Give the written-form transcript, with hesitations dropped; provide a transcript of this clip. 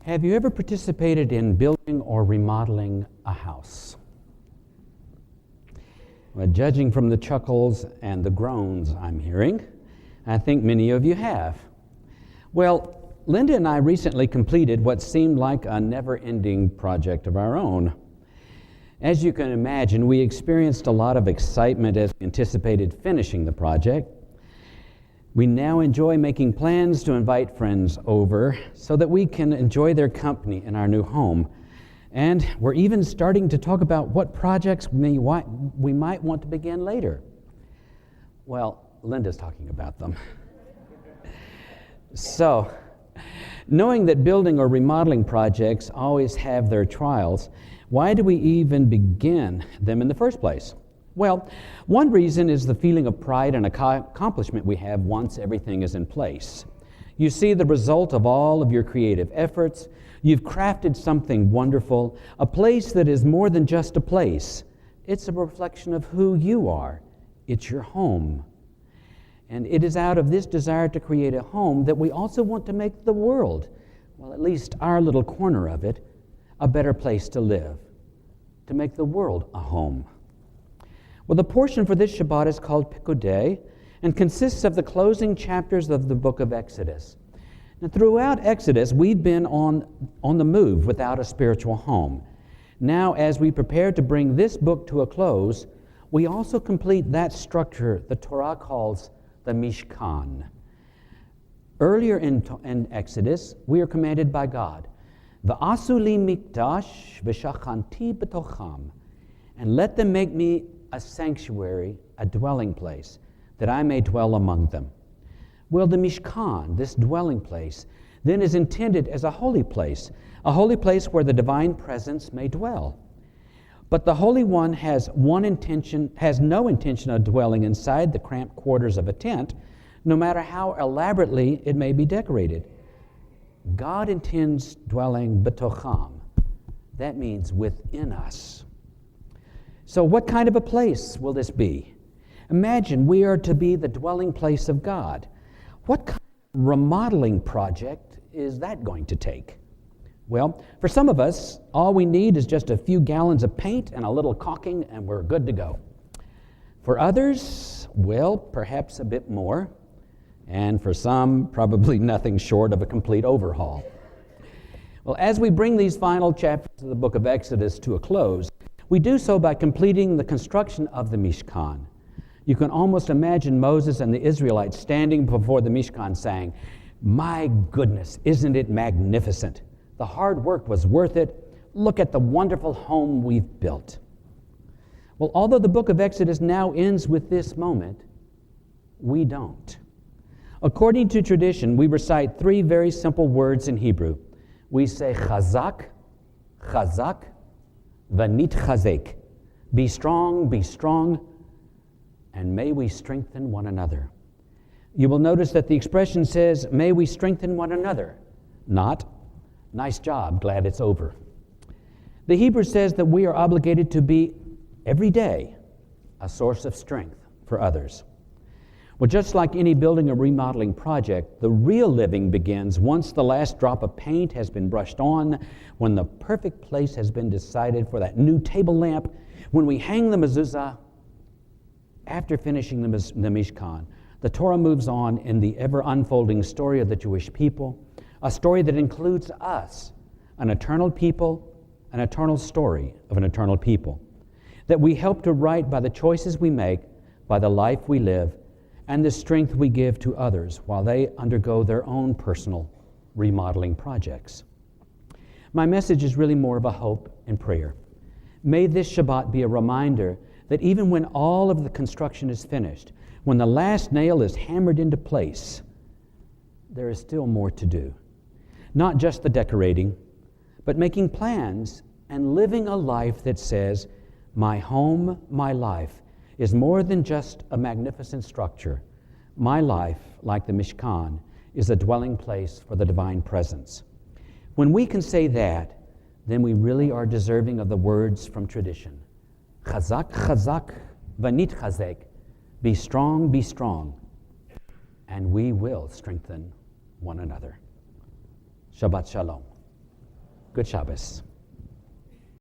Have you ever participated in building or remodeling a house? Well, judging from the chuckles and the groans I'm hearing, I think many of you have. Well, Linda and I recently completed what seemed like a never-ending project of our own. As you can imagine, we experienced a lot of excitement as we anticipated finishing the project. We now enjoy making plans to invite friends over so that we can enjoy their company in our new home. And we're even starting to talk about what projects we might want to begin later. Well, Linda's talking about them. So, knowing that building or remodeling projects always have their trials, why do we even begin them in the first place? Well, one reason is the feeling of pride and accomplishment we have once everything is in place. You see the result of all of your creative efforts. You've crafted something wonderful, a place that is more than just a place. It's a reflection of who you are. It's your home. And it is out of this desire to create a home that we also want to make the world, well, at least our little corner of it, a better place to live, to make the world a home. Well, the portion for this Shabbat is called Pekudei and consists of the closing chapters of the book of Exodus. Now, throughout Exodus, we've been on the move without a spiritual home. Now, as we prepare to bring this book to a close, we also complete that structure the Torah calls the Mishkan. Earlier in Exodus, we are commanded by God, V'asu li mikdash v'shachanti b'tocham, and let them make me a sanctuary, a dwelling place, that I may dwell among them. Well, the Mishkan, this dwelling place, then is intended as a holy place where the divine presence may dwell. But the Holy One has no intention of dwelling inside the cramped quarters of a tent, no matter how elaborately it may be decorated. God intends dwelling b'tocham. That means within us. So what kind of a place will this be? Imagine we are to be the dwelling place of God. What kind of remodeling project is that going to take? Well, for some of us, all we need is just a few gallons of paint and a little caulking, and we're good to go. For others, well, perhaps a bit more. And for some, probably nothing short of a complete overhaul. Well, as we bring these final chapters of the book of Exodus to a close, we do so by completing the construction of the Mishkan. You can almost imagine Moses and the Israelites standing before the Mishkan saying, "My goodness, isn't it magnificent? The hard work was worth it. Look at the wonderful home we've built." Well, although the book of Exodus now ends with this moment, we don't. According to tradition, we recite three very simple words in Hebrew. We say chazak, chazak, v'nitchazek. Be strong, and may we strengthen one another. You will notice that the expression says, may we strengthen one another, not, nice job, glad it's over. The Hebrew says that we are obligated to be, every day, a source of strength for others. Well, just like any building or remodeling project, the real living begins once the last drop of paint has been brushed on, when the perfect place has been decided for that new table lamp, when we hang the mezuzah. After finishing the Mishkan, the Torah moves on in the ever-unfolding story of the Jewish people, a story that includes us, an eternal people, an eternal story of an eternal people, that we help to write by the choices we make, by the life we live, and the strength we give to others while they undergo their own personal remodeling projects. My message is really more of a hope and prayer. May this Shabbat be a reminder that even when all of the construction is finished, when the last nail is hammered into place, there is still more to do. Not just the decorating, but making plans and living a life that says, my home, my life, is more than just a magnificent structure. My life, like the Mishkan, is a dwelling place for the divine presence. When we can say that, then we really are deserving of the words from tradition. Chazak, chazak, v'nitchazek. Be strong, and we will strengthen one another. Shabbat Shalom. Good Shabbos.